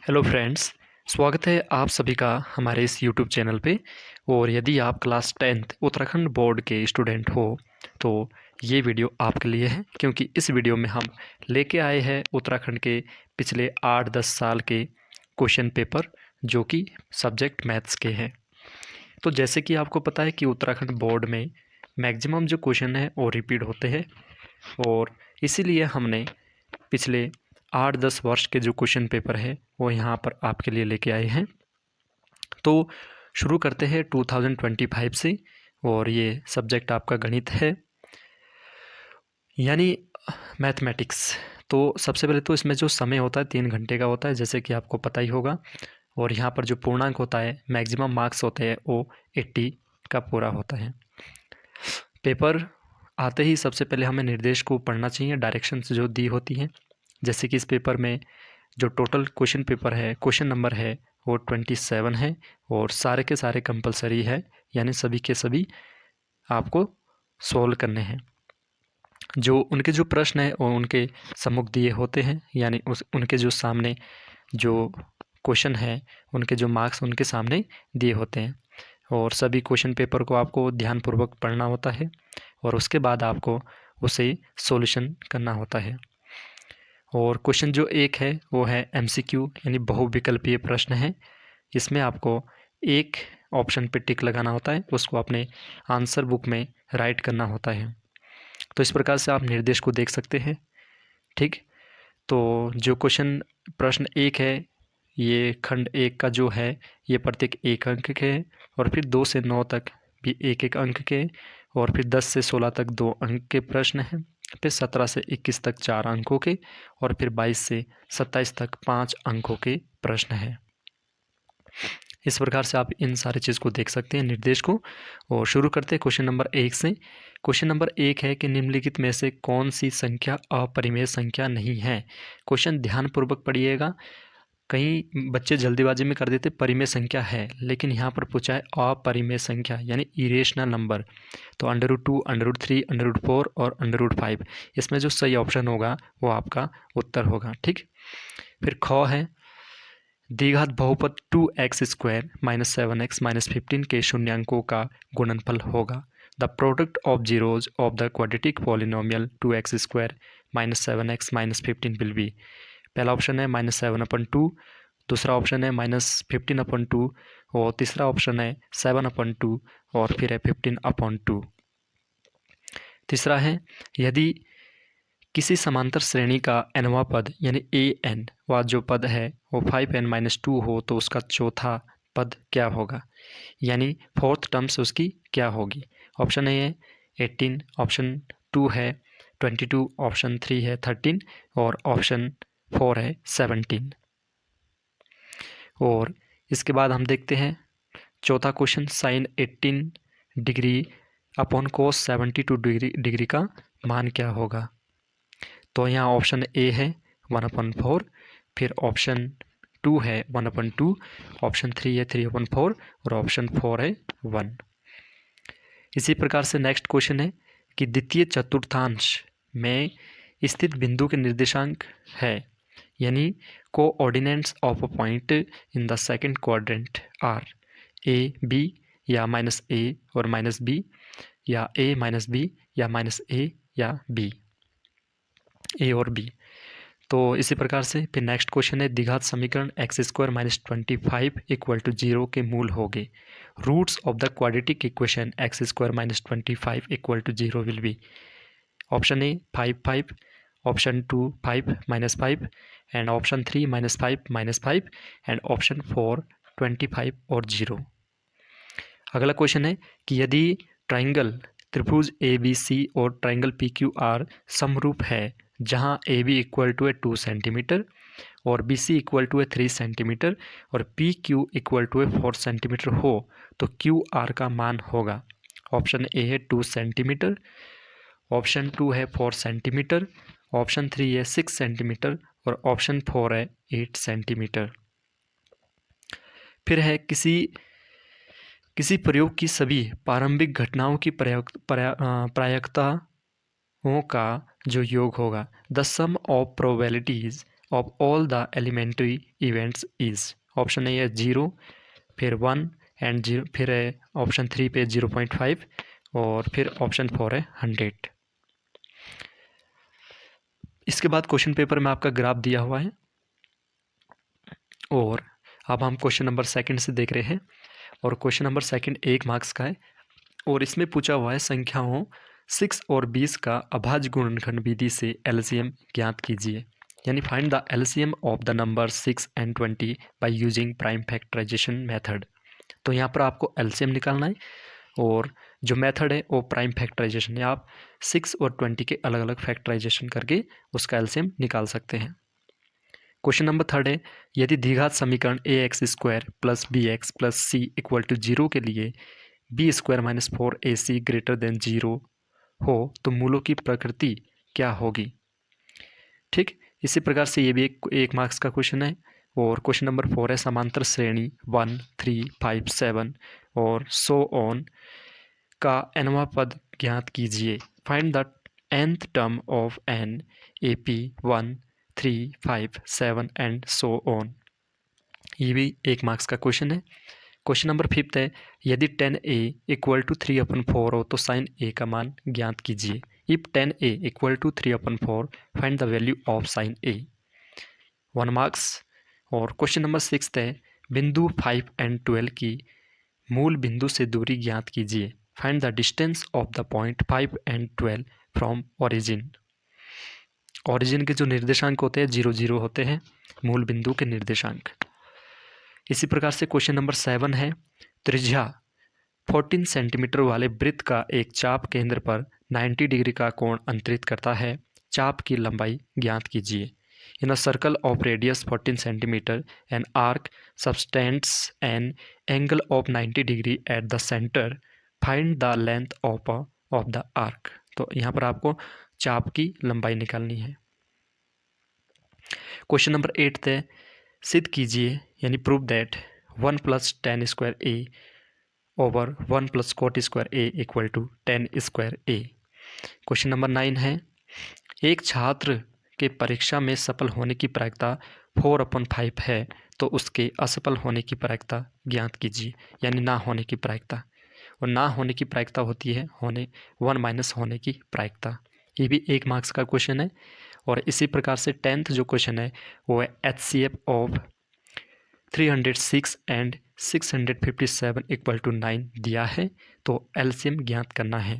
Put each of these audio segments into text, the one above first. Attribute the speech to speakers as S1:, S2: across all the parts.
S1: Hello friends, स्वागत है आप सभी का हमारे इस यूट्यूब चैनल पे। और यदि आप क्लास 10th उत्तराखंड बोर्ड के स्टूडेंट हो तो ये वीडियो आपके लिए है, क्योंकि इस वीडियो में हम लेके आए हैं उत्तराखंड के पिछले 8-10 साल के क्वेश्चन पेपर जो कि सब्जेक्ट मैथ्स के हैं। तो जैसे कि आपको पता है कि उत्तराखंड बोर्ड में मैक्सिमम जो क्वेश्चन है वो रिपीट होते हैं, और इसीलिए हमने पिछले 8-10 वर्ष के जो क्वेश्चन पेपर है वो यहाँ पर आपके लिए लेके आए हैं। तो शुरू करते हैं 2025 से, और ये सब्जेक्ट आपका गणित है यानी मैथमेटिक्स। तो सबसे पहले तो इसमें जो समय होता है 3 घंटे का होता है, जैसे कि आपको पता ही होगा। और यहाँ पर जो पूर्णांक होता है, मैक्सिमम मार्क्स होते हैं, वो 80 का पूरा होता है। पेपर आते ही सबसे पहले हमें निर्देश को पढ़ना चाहिए, डायरेक्शंस जो दी होती हैं। जैसे कि इस पेपर में जो टोटल क्वेश्चन पेपर है, क्वेश्चन नंबर है वो 27 है, और सारे के सारे कंपलसरी है, यानी सभी के सभी आपको सॉल्व करने हैं। जो उनके जो प्रश्न है वो उनके सम्मुख दिए होते हैं, यानी उनके जो सामने जो क्वेश्चन है उनके जो मार्क्स उनके सामने दिए होते हैं। और सभी क्वेश्चन पेपर को आपको ध्यानपूर्वक पढ़ना होता है, और उसके बाद आपको उसे सॉल्यूशन करना होता है। और क्वेश्चन जो एक है वो है MCQ यानी बहुविकल्पीय प्रश्न है। इसमें आपको एक ऑप्शन पे टिक लगाना होता है, उसको अपने आंसर बुक में राइट करना होता है। तो इस प्रकार से आप निर्देश को देख सकते हैं। ठीक, तो जो क्वेश्चन प्रश्न एक है, ये खंड एक का जो है ये प्रत्येक 1 अंक के है, और फिर 2 से 9 तक भी 1-1 अंक के, और फिर 10 से 16 तक 2 अंक के प्रश्न हैं, फिर 17 से 21 तक 4 अंकों के, और फिर 22 से 27 तक 5 अंकों के प्रश्न हैं। इस प्रकार से आप इन सारी चीज़ को देख सकते हैं, निर्देश को। और शुरू करते हैं क्वेश्चन नंबर 1 से। क्वेश्चन नंबर 1 है कि निम्नलिखित में से कौन सी संख्या अपरिमेय संख्या नहीं है। क्वेश्चन ध्यानपूर्वक पढ़िएगा। कई बच्चे जल्दीबाजी में कर देते परिमेय संख्या है, लेकिन यहाँ पर पूछा है अपरिमेय संख्या यानी इरेशनल नंबर। तो √2, √3, √4 और √5, इसमें जो सही ऑप्शन होगा वो आपका उत्तर होगा। ठीक, फिर ख है द्विघात बहुपद 2x² - 7x - 15 के शून्यांकों का गुणनफल होगा। The product of zeros of the quadratic polynomial 2x² - 7x - 15 will be. पहला ऑप्शन है -7/2, दूसरा ऑप्शन है -15/2, और तीसरा ऑप्शन है 7/2, और फिर है 15/2। तीसरा है यदि किसी समांतर श्रेणी का nवां पद यानी an वा जो पद है वो 5n-2 हो तो उसका चौथा पद क्या होगा, यानी फोर्थ टर्म्स उसकी क्या होगी। ऑप्शन ए है 18, ऑप्शन 2 है 22, ऑप्शन 3 है 13, और ऑप्शन 4 है 17। और इसके बाद हम देखते हैं चौथा question, sin 18 degree upon cos 72 degree का मान क्या होगा। तो यहाँ ऑप्शन ए है 1/4, फिर ऑप्शन 2 है 1/2, ऑप्शन 3 है 3/4, और ऑप्शन 4 है 1। इसी प्रकार से नेक्स्ट क्वेश्चन है कि द्वितीय चतुर्थांश में स्थित बिंदु के निर्देशांक है, यानी coordinates of a point in the second quadrant are A, B या -A और -B, या A -B या -A या B, A और B। तो इसी प्रकार से फिर नेक्स्ट क्वेश्चन है द्विघात समीकरण x² - 25 = 0 के मूल होंगे। Roots of the quadratic equation x² - 25 = 0 will be. Option A 5, 5, option 2 5 - 5, and option 3 -5 - 5, and option 4 25 और 0। अगला क्वेश्चन है कि यदि ट्राइंगल त्रिभुज ABC और ट्राइंगल PQR समरूप है, जहां AB = 2 सेंटीमीटर और BC = 3 सेंटीमीटर और PQ = 4 सेंटीमीटर हो तो QR का मान होगा। ऑप्शन ए है 2 सेंटीमीटर, ऑप्शन 2 है 4 सेंटीमीटर, ऑप्शन 3 है 6 सेंटीमीटर, और ऑप्शन 4 है 8 सेंटीमीटर। फिर है किसी प्रयोग की सभी प्रारंभिक घटनाओं की प्रायिकताओं का जो योग होगा। The sum of probabilities of all the elementary events is. Option A है 0, फिर 1 एंड 0, फिर ऑप्शन 3 पे 0.5 और फिर ऑप्शन 4 है 100। इसके बाद क्वेश्चन पेपर में आपका ग्राफ दिया हुआ है और अब हम क्वेश्चन नंबर सेकंड से देख रहे हैं और क्वेश्चन नंबर सेकंड 1 मार्क्स का है और इसमें पूछा हुआ है संख्याओं 6 और 20 का अभाज्य गुणनखंड विधि से एलसीएम ज्ञात कीजिए, यानी find the LCM of the number 6 and 20 by using prime factorization method. तो यहाँ पर आपको एलसीएम निकालना है और जो मेथड है वो प्राइम फैक्टराइजेशन है। आप 6 और 20 के अलग अलग फैक्टराइजेशन करके उसका एलसीएम निकाल सकते हैं। क्वेश्चन नंबर थर्ड है, यदि द्विघात समीकरण ax² plus bx plus c equal to 0 के लिए b² minus 4ac greater than 0 हो तो मूलों की प्रकृति क्या होगी। ठीक, इसी प्रकार से ये भी एक मार्क्स का क्वेश्चन है। और क्वेश्चन नंबर 4 है, समांतर श्रेणी 1, 3, 5, 7 और सो ऑन का nवां पद ज्ञात कीजिए। Find the nth term of n AP 1, 3, 5, 7 and so on. ये भी एक मार्क्स का क्वेश्चन है। क्वेश्चन नंबर 5 है, यदि 10a इक्वल टू 3/4 हो तो साइन a का मान ज्ञात कीजिए। If 10a equal to 3/4 find the value of sine a। 1 marks. और क्वेश्चन नंबर 6 है, बिंदु 5 एंड 12 की मूल बिंदु से दूरी ज्ञात कीजिए। Find the distance of the point 5 and 12 from origin. Origin के जो निर्देशांक होते हैं 0, 0 होते हैं, मूल बिंदु के निर्देशांक। इसी प्रकार से क्वेश्चन नंबर 7 है, त्रिज्या 14 सेंटीमीटर वाले वृत्त का एक चाप केंद्र पर 90 डिग्री का कोण अंतरित करता है, चाप की लंबाई ज्ञात कीजिए। In a circle of radius 14 centimetre an arc subtends an angle of 90 degree at the centre, find the length of the arc. तो यहाँ पर आपको चाप की लंबाई निकालनी है। क्वेश्चन नंबर 8 है, सिद्ध कीजिए यानी prove that 1 + tan² a over 1 + cot² a equal to 10² a। Question number 9 है, एक छात्र के परीक्षा में सफल होने की प्रायिकता 4/5 है तो उसके असफल होने की प्रायिकता ज्ञात कीजिए, यानी ना होने की प्रायिकता। और ना होने की प्रायिकता होती है 1 - होने की प्रायिकता। ये भी 1 मार्क्स का क्वेश्चन है। और इसी प्रकार से 10th जो क्वेश्चन है वो है HCF of 306 and 657 equal to 9 दिया है, तो एलसीएम ज्ञात करना है।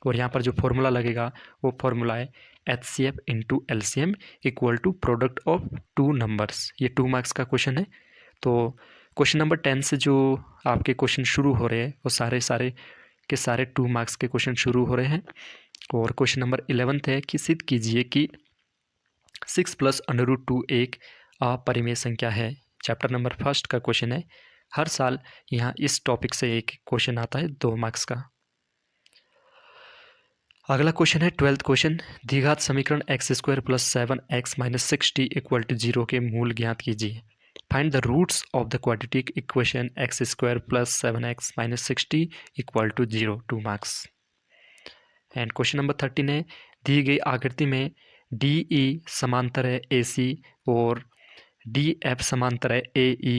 S1: और यहाँ पर जो फॉर्मूला लगेगा वो फॉर्मूला है HCF into LCM equal to product of 2 numbers. ये 2 मार्क्स का क्वेश्चन है। तो क्वेश्चन नंबर 10 से जो आपके क्वेश्चन शुरू हो रहे हैं वो सारे के सारे 2 मार्क्स के क्वेश्चन शुरू हो रहे हैं। और क्वेश्चन नंबर 11 है कि सिद्ध कीजिए कि 6 + √2 एक अपरिमेय संख्या है। चैप्टर नंबर 1 का क्वेश्चन है। हर साल यहाँ इस टॉपिक से एक क्वेश्चन आता है 2 मार्क्स का। अगला क्वेश्चन है 12th क्वेश्चन, द्विघात समीकरण x² + 7x - 60 इक्वल टू 0 के मूल ज्ञात कीजिए। Find the roots of the quadratic equation x² + 7x - 60 equal to 0, 2 marks. And question number 13 है, दी गई आकृति में DE समांतर है AC और DF समांतर है AE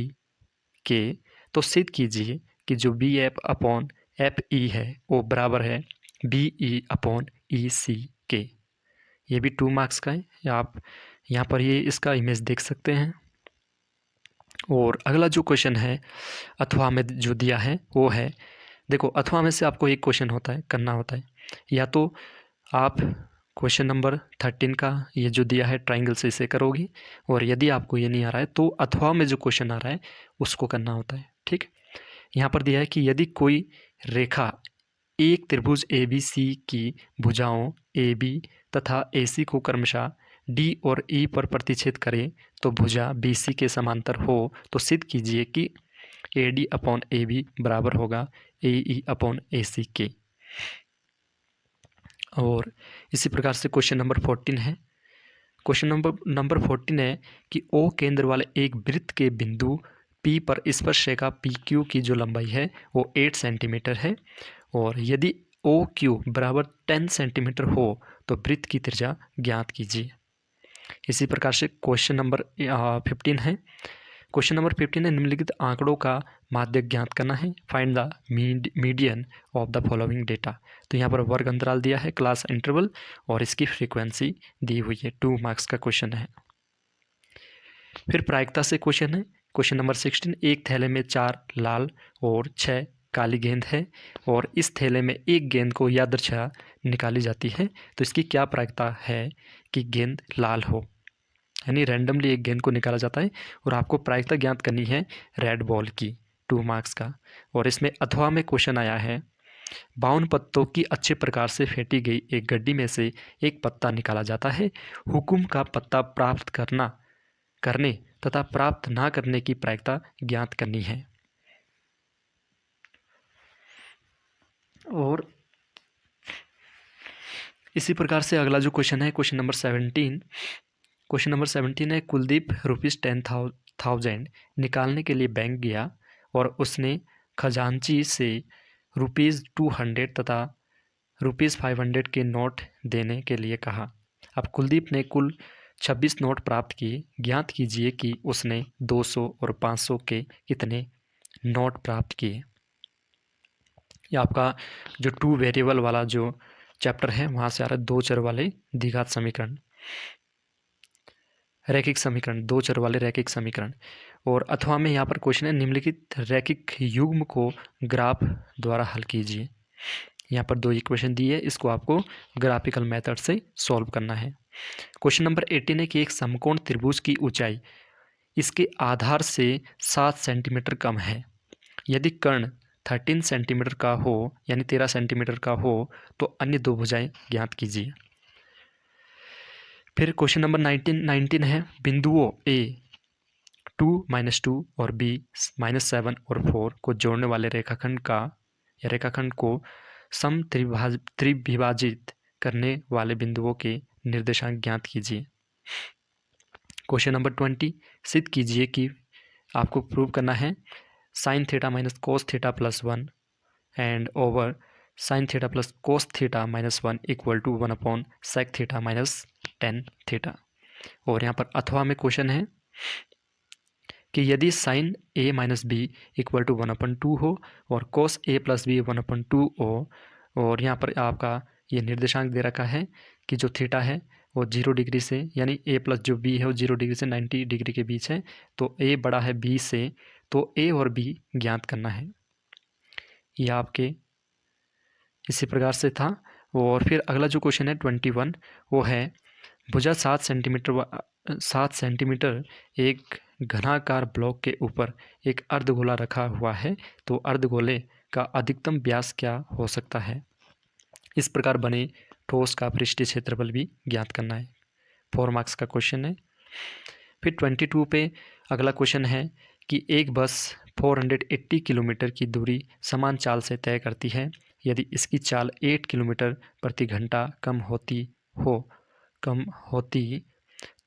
S1: के, तो सिद्ध कीजिए कि जो BF/FE है वो बराबर है BE/EC के। ये भी 2 मार्क्स का है। आप यहाँ पर ये इसका इमेज देख सकते हैं। और अगला जो क्वेश्चन है अथवा में जो दिया है वो है, देखो अथवा में से आपको एक क्वेश्चन होता है करना होता है, या तो आप क्वेश्चन नंबर 13 का ये जो दिया है ट्राइंगल से इसे करोगे, और यदि आपको ये नहीं आ रहा है तो अथवा में जो क्वेश्चन आ रहा है उसको करना होता है। ठीक, यहाँ पर दिया है कि यदि कोई रेखा एक त्रिभुज ABC की भुजाओं AB तथा AC को क्रमशः D और E पर प्रतिच्छेद करे तो भुजा BC के समांतर हो, तो सिद्ध कीजिए कि AD/AB बराबर होगा AE/AC के। और इसी प्रकार से क्वेश्चन नंबर 14 है। क्वेश्चन नंबर 14 है कि O केंद्र वाले एक वृत्त के बिंदु P पर स्पर्शरेखा PQ की जो लंबाई है वो 8 सेंटीमीटर है, और यदि OQ बराबर 10 सेंटीमीटर हो तो वृत्त की त्रिज्या ज्ञात कीजिए। इसी प्रकार से क्वेश्चन नंबर 15 है। क्वेश्चन नंबर 15 है, निम्नलिखित आंकड़ों का माध्य ज्ञात करना है। Find the median of the following data. तो यहाँ पर वर्ग अंतराल दिया है, क्लास इंटरवल और इसकी फ्रीक्वेंसी दी हुई है। 2 मार्क्स का क्वेश्चन है। फिर प्रायिकता से क्वेश्चन है। क्वेश्चन नंबर 16, एक थैले में 4 लाल और 6 काली गेंद है और इस थैले में एक गेंद को यादृच्छा निकाली जाती है, तो इसकी क्या प्रायिकता है कि गेंद लाल हो। यानी रैंडमली एक गेंद को निकाला जाता है और आपको प्रायिकता ज्ञात करनी है रेड बॉल की। 2 मार्क्स का। और इसमें अथवा में क्वेश्चन आया है, 52 पत्तों की अच्छे प्रकार से फेंटी गई एक गड्डी में से एक पत्ता निकाला जाता है। हुकुम का पत्ता प्राप्त करने तथा प्राप्त ना करने की प्रायिकता ज्ञात करनी है। और इसी प्रकार से अगला जो क्वेश्चन है, क्वेश्चन नंबर 17। क्वेश्चन नंबर 17 है, कुलदीप ₹10,000 निकालने के लिए बैंक गया और उसने खजांची से ₹200 तथा ₹500 के नोट देने के लिए कहा। अब कुलदीप ने कुल 26 नोट प्राप्त किए। ज्ञात कीजिए कि उसने 200 और 500 के कितने नोट प्राप्त किए। ये आपका जो 2 वेरिएबल वाला जो चैप्टर है वहाँ से आ रहा है 2 चर वाले द्विघात समीकरण, रैखिक समीकरण, 2 चर वाले रैखिक समीकरण। और अथवा में यहाँ पर क्वेश्चन है, निम्नलिखित रैखिक युग्म को ग्राफ द्वारा हल कीजिए। यहाँ पर 2 इक्वेशन दी है, इसको आपको ग्राफिकल मेथड से सॉल्व करना है। क्वेश्चन नंबर 18 है कि एक समकोण त्रिभुज की ऊंचाई इसके आधार से 7 सेंटीमीटर कम है। यदि कर्ण 13 सेंटीमीटर का हो यानी 13 सेंटीमीटर का हो तो अन्य 2 भुजाएं ज्ञात कीजिए। फिर क्वेश्चन नंबर 19 है, बिंदुओं A 2 - 2 और B -7 और 4 को जोड़ने वाले रेखाखंड को त्रिविभाजित करने वाले बिंदुओं के निर्देशांक ज्ञात कीजिए। क्वेश्चन नंबर 20, सिद्ध कीजिए कि आपको प्रूव करना है sin theta minus cos theta plus 1 and over sin theta plus cos theta minus 1 equal to 1 sec theta minus tan theta. और यहाँ पर अथवा में क्वेश्चन है कि यदि sin a minus B equal to 1/2 हो और cos a प्लस बी 1/2 हो, और यहाँ पर आपका ये निर्देशांक दे रखा है कि जो थीटा है वो 0 डिग्री से यानी a प्लस जो b है वो 0 डिग्री से 90 डिग्री के बीच है, तो a बड़ा है b से, तो a और b ज्ञात करना है। ये आपके इसी प्रकार से था। और फिर अगला जो क्वेश्चन है 21, वो है भुजा 7 सेंटीमीटर एक घनाकार ब्लॉक के ऊपर एक अर्धगोला रखा हुआ है, तो अर्धगोले का अधिकतम व्यास क्या हो सकता है। इस प्रकार बने ठोस का पृष्ठीय क्षेत्रफल भी ज्ञात करना है। 4 मार्क्स का क्वेश्चन है। फिर 22 पे अगला क्वेश्चन है कि एक बस 480 किलोमीटर की दूरी समान चाल से तय करती है। यदि इसकी चाल 8 किलोमीटर प्रति घंटा कम होती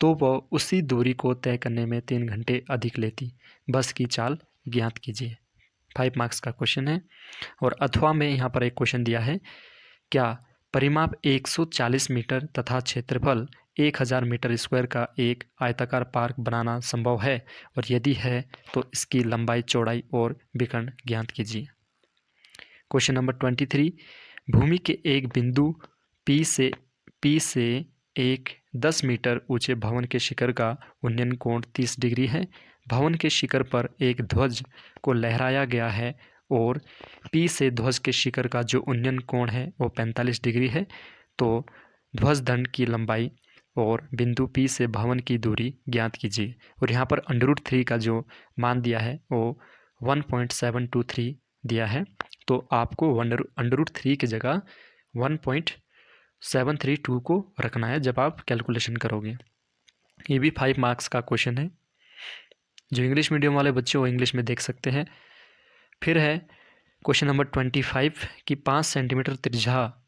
S1: तो वह उसी दूरी को तय करने में 3 घंटे अधिक लेती। बस की चाल ज्ञात कीजिए। 5 मार्क्स का क्वेश्चन है। और अथवा में यहाँ पर एक क्वेश्चन दिया है, क्या परिमाप 140 मीटर तथा क्षेत्रफल 1000 मीटर स्क्वायर का एक आयताकार पार्क बनाना संभव है, और यदि है तो इसकी लंबाई, चौड़ाई और विकर्ण ज्ञात कीजिए। क्वेश्चन नंबर 23, भूमि के एक बिंदु P से एक 10 मीटर ऊंचे भवन के शिखर का उन्नयन कोण 30 डिग्री है। भवन के शिखर पर एक ध्वज को लहराया गया है और P से ध्वज के शिखर का जो उन्नयन कोण है वो 45 डिग्री है, तो ध्वज दंड की लंबाई और बिंदु P से भवन की दूरी ज्ञात कीजिए। और यहाँ पर √3 का जो मान दिया है वो 1.723 दिया है, तो आपको √3 की जगह 1.732 को रखना है जब आप कैलकुलेशन करोगे। ये भी 5 मार्क्स का क्वेश्चन है। जो इंग्लिश मीडियम वाले बच्चे वो इंग्लिश में देख सकते हैं। फिर है क्वेश्चन नंबर 25 कि 5 सेंटीमीटर त्रिज्या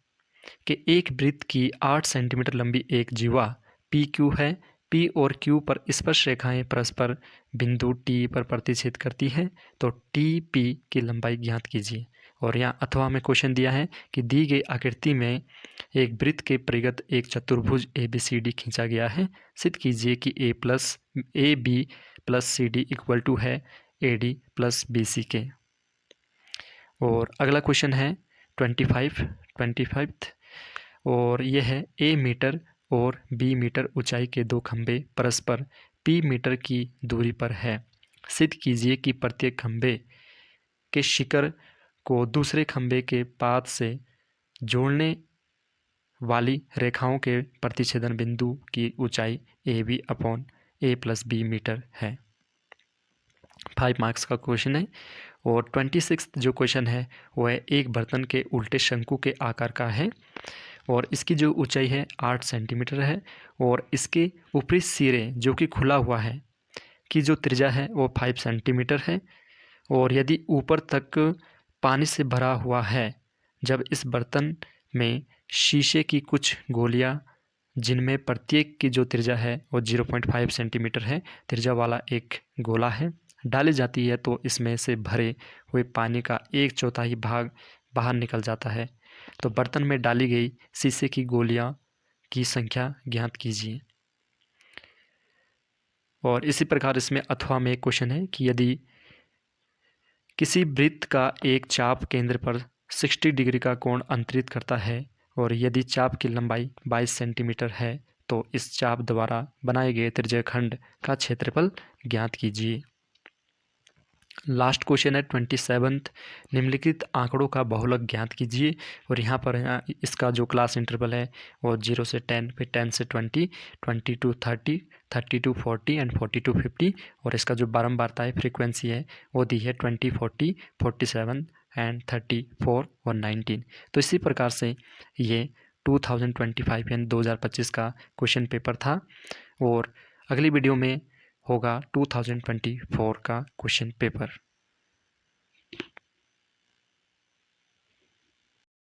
S1: के एक वृत्त की 8 सेंटीमीटर लंबी एक जीवा PQ है। P और Q पर स्पर्श रेखाएं परस्पर बिंदु T पर प्रतिच्छेद करती हैं, तो TP की लंबाई ज्ञात कीजिए। और यहाँ अथवा में क्वेश्चन दिया है कि दी गई आकृति में एक वृत्त के परिगत एक चतुर्भुज ABCD खींचा गया है। सिद्ध कीजिए कि AB plus CD equal to है AD प्लस BC के। और अगला क्वेश्चन है 25 और यह है A मीटर और B मीटर ऊंचाई के दो खंभे परस्पर P मीटर की दूरी पर है। सिद्ध कीजिए कि प्रत्येक खंभे के शिखर को दूसरे खंभे के पाद से जोड़ने वाली रेखाओं के प्रतिच्छेदन बिंदु की ऊंचाई AB upon A plus B metre है। 5 मार्क्स का क्वेश्चन है। और 26 जो क्वेश्चन है वो है एक बर्तन के उल्टे शंकु के आकार का है और इसकी जो ऊंचाई है 8 सेंटीमीटर है और इसके ऊपरी सिरे जो कि खुला हुआ है की जो त्रिज्या है वो 5 सेंटीमीटर है। और यदि ऊपर तक पानी से भरा हुआ है, जब इस बर्तन में शीशे की कुछ गोलियां जिनमें प्रत्येक की जो त्रिज्या है वो 0.5 सेंटीमीटर है त्रिज्या वाला एक गोला है डाली जाती है तो इसमें से भरे हुए पानी का 1/4 भाग बाहर निकल जाता है। तो बर्तन में डाली गई शीशे की गोलियां की संख्या ज्ञात कीजिए। और इसी प्रकार इसमें अथवा में एक क्वेश्चन है कि यदि किसी वृत्त का एक चाप केंद्र पर 60 डिग्री का कोण अंतरित करता है और यदि चाप की लंबाई 22 सेंटीमीटर है तो इस चाप द्वारा बनाए गए त्रिज्याखंड का क्षेत्रफल ज्ञात कीजिए। लास्ट क्वेश्चन है 27 निम्नलिखित आंकड़ों का बहुलक ज्ञात कीजिए। और यहाँ पर इसका जो क्लास इंटरवल है वो 0 से 10, फिर 10 से 20, 20 to 30, 30 to 40 एंड 40 to 50। और इसका जो बारंबारता है फ्रीक्वेंसी है वो दी है 20, 40, 47 एंड 34 और 19। तो इसी प्रकार से ये 2025 यानी 2025 का क्वेश्चन पेपर था। और अगली वीडियो में होगा 2024 का क्वेश्चन पेपर।